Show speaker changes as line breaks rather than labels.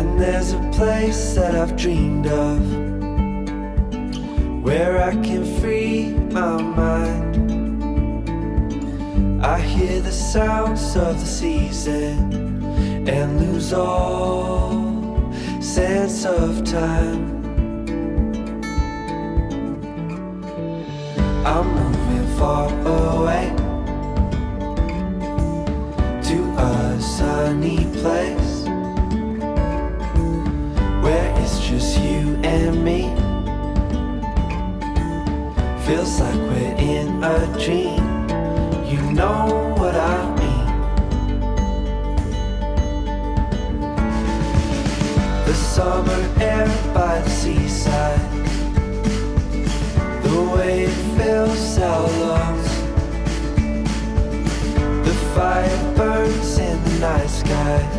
And there's a place that I've dreamed of, where I can free my mind. I hear the sounds of the season and lose all sense of time. I'm moving far away to a sunny place where it's just you and me. Feels like we're in a dream. You know what I mean. The summer air by the seaside, the way it fills our lungs, the fire burns in the night sky.